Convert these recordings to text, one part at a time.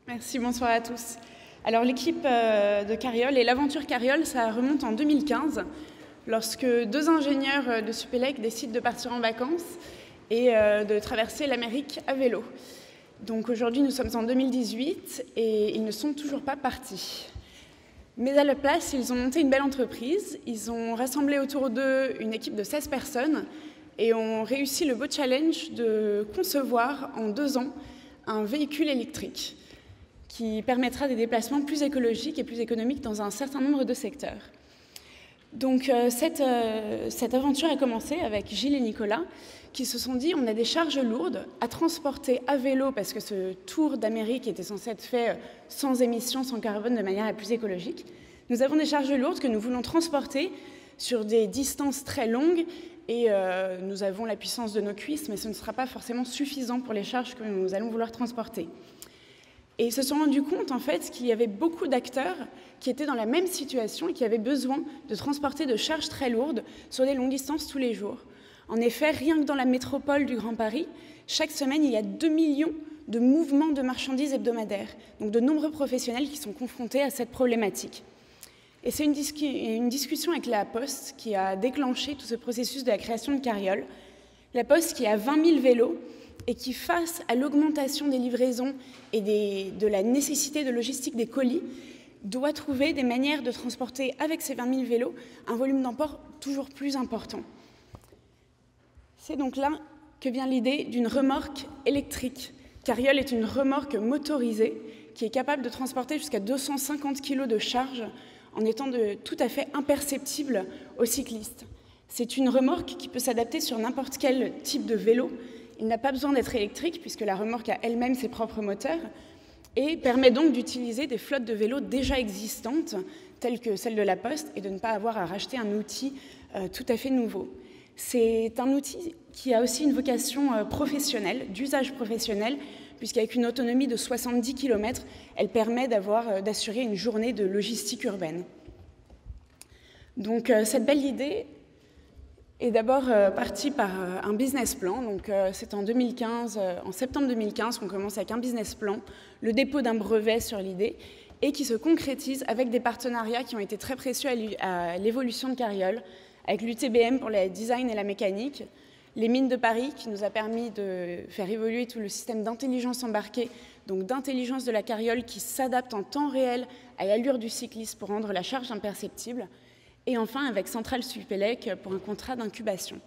Merci, bonsoir à tous. Alors l'équipe de Carriole et l'aventure Carriole, ça remonte en 2015, lorsque deux ingénieurs de Supélec décident de partir en vacances et de traverser l'Amérique à vélo. Donc aujourd'hui, nous sommes en 2018 et ils ne sont toujours pas partis. Mais à la place, ils ont monté une belle entreprise. Ils ont rassemblé autour d'eux une équipe de 16 personnes et ont réussi le beau challenge de concevoir en 2 ans un véhicule électrique qui permettra des déplacements plus écologiques et plus économiques dans un certain nombre de secteurs. Donc cette aventure a commencé avec Gilles et Nicolas qui se sont dit on a des charges lourdes à transporter à vélo parce que ce tour d'Amérique était censé être fait sans émissions, sans carbone, de manière la plus écologique. Nous avons des charges lourdes que nous voulons transporter sur des distances très longues et nous avons la puissance de nos cuisses, mais ce ne sera pas forcément suffisant pour les charges que nous allons vouloir transporter. Et ils se sont rendus compte, en fait, qu'il y avait beaucoup d'acteurs qui étaient dans la même situation et qui avaient besoin de transporter de charges très lourdes sur des longues distances tous les jours. En effet, rien que dans la métropole du Grand Paris, chaque semaine, il y a 2 millions de mouvements de marchandises hebdomadaires, donc de nombreux professionnels qui sont confrontés à cette problématique. Et c'est une discussion avec la Poste qui a déclenché tout ce processus de la création de Carriole. La Poste qui a 20 000 vélos et qui, face à l'augmentation des livraisons et de la nécessité de logistique des colis, doit trouver des manières de transporter avec ces 20 000 vélos un volume d'emport toujours plus important. C'est donc là que vient l'idée d'une remorque électrique. Carriole est une remorque motorisée qui est capable de transporter jusqu'à 250 kg de charge en étant tout à fait imperceptible aux cyclistes. C'est une remorque qui peut s'adapter sur n'importe quel type de vélo. Il n'a pas besoin d'être électrique puisque la remorque a elle-même ses propres moteurs et permet donc d'utiliser des flottes de vélos déjà existantes, telles que celle de la Poste, et de ne pas avoir à racheter un outil tout à fait nouveau. C'est un outil qui a aussi une vocation professionnelle, d'usage professionnel, puisqu'avec une autonomie de 70 km, elle permet d'assurer une journée de logistique urbaine. Donc cette belle idée est d'abord partie par un business plan. Donc c'est en 2015, en septembre 2015, qu'on commence avec un business plan, le dépôt d'un brevet sur l'idée, et qui se concrétise avec des partenariats qui ont été très précieux à l'évolution de Carriole, avec l'UTBM pour le design et la mécanique, les mines de Paris qui nous a permis de faire évoluer tout le système d'intelligence embarquée, donc d'intelligence de la Carriole qui s'adapte en temps réel à l'allure du cycliste pour rendre la charge imperceptible, et enfin avec Centrale Supélec pour un contrat d'incubation.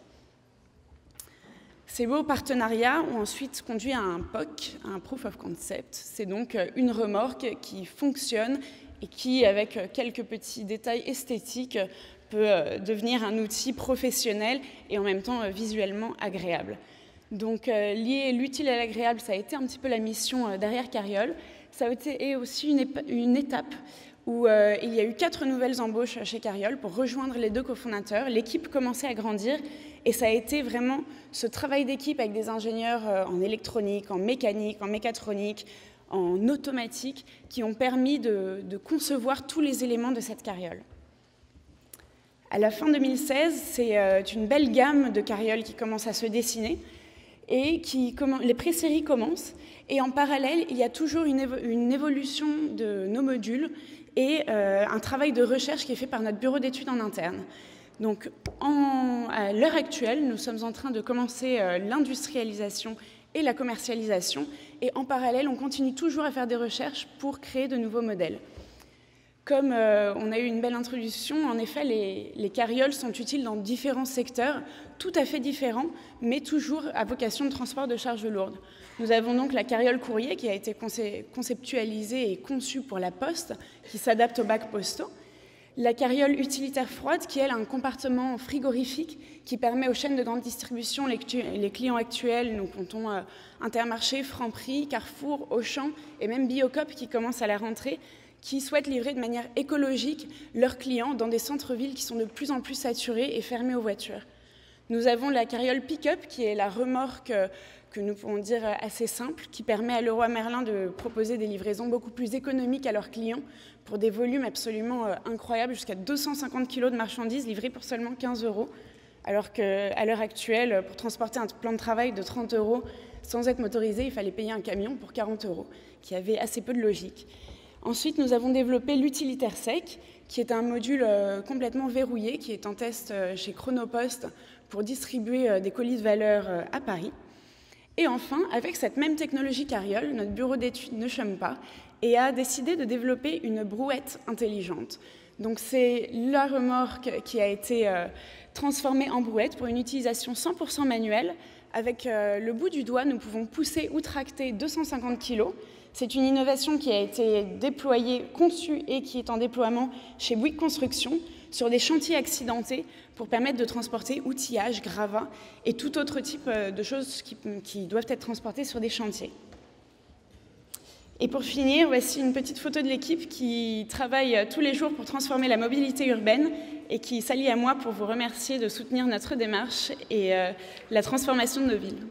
Ces beaux partenariats ont ensuite conduit à un POC, un Proof of Concept. C'est donc une remorque qui fonctionne et qui, avec quelques petits détails esthétiques, peut devenir un outil professionnel et en même temps visuellement agréable. Donc lier l'utile à l'agréable, ça a été un petit peu la mission derrière Carriole. Ça a été aussi une étape où il y a eu 4 nouvelles embauches chez Carriole pour rejoindre les 2 cofondateurs. L'équipe commençait à grandir et ça a été vraiment ce travail d'équipe avec des ingénieurs en électronique, en mécanique, en mécatronique, en automatique, qui ont permis de concevoir tous les éléments de cette Carriole. À la fin 2016, c'est une belle gamme de carrioles qui commence à se dessiner et les pré-séries commencent. Et en parallèle, il y a toujours une évolution de nos modules et un travail de recherche qui est fait par notre bureau d'études en interne. Donc, à l'heure actuelle, nous sommes en train de commencer l'industrialisation et la commercialisation. Et en parallèle, on continue toujours à faire des recherches pour créer de nouveaux modèles. Comme on a eu une belle introduction, en effet, les carrioles sont utiles dans différents secteurs, tout à fait différents, mais toujours à vocation de transport de charges lourdes. Nous avons donc la carriole courrier qui a été conceptualisée et conçue pour la Poste, qui s'adapte aux bacs postaux. La carriole utilitaire froide, qui elle a un compartiment frigorifique qui permet aux chaînes de grande distribution, les clients actuels, nous comptons Intermarché, Franprix, Carrefour, Auchan et même Biocoop qui commence à la rentrée, qui souhaitent livrer de manière écologique leurs clients dans des centres-villes qui sont de plus en plus saturés et fermés aux voitures. Nous avons la carriole pick-up, qui est la remorque que nous pouvons dire assez simple, qui permet à Leroy Merlin de proposer des livraisons beaucoup plus économiques à leurs clients pour des volumes absolument incroyables, jusqu'à 250 kg de marchandises livrées pour seulement 15 €, alors qu'à l'heure actuelle, pour transporter un plan de travail de 30 €, sans être motorisé, il fallait payer un camion pour 40 €, qui avait assez peu de logique. Ensuite, nous avons développé l'utilitaire sec, qui est un module complètement verrouillé, qui est en test chez Chronopost pour distribuer des colis de valeur à Paris. Et enfin, avec cette même technologie Carriole, notre bureau d'études ne chôme pas et a décidé de développer une brouette intelligente. Donc c'est la remorque qui a été transformée en brouette pour une utilisation 100% manuelle. Avec le bout du doigt, nous pouvons pousser ou tracter 250 kg. C'est une innovation qui a été déployée, conçue et qui est en déploiement chez Bouygues Construction sur des chantiers accidentés pour permettre de transporter outillage, gravats et tout autre type de choses qui doivent être transportées sur des chantiers. Et pour finir, voici une petite photo de l'équipe qui travaille tous les jours pour transformer la mobilité urbaine et qui s'allie à moi pour vous remercier de soutenir notre démarche et la transformation de nos villes.